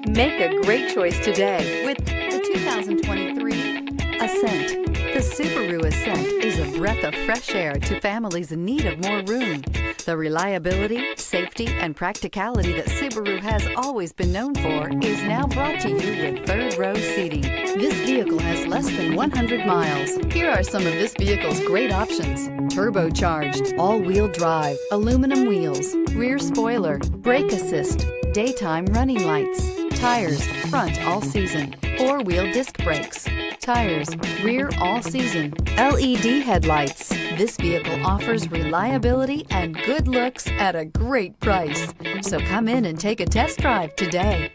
Make a great choice today with the 2023 Ascent. The Subaru Ascent is a breath of fresh air to families in need of more room. The reliability, safety, and practicality that Subaru has always been known for is now brought to you with third-row seating. This vehicle has less than 100 miles. Here are some of this vehicle's great options: turbocharged, all-wheel drive, aluminum wheels, rear spoiler, brake assist, daytime running lights, tires, front all-season, four-wheel disc brakes, tires, rear all-season, LED headlights. This vehicle offers reliability and good looks at a great price. So come in and take a test drive today.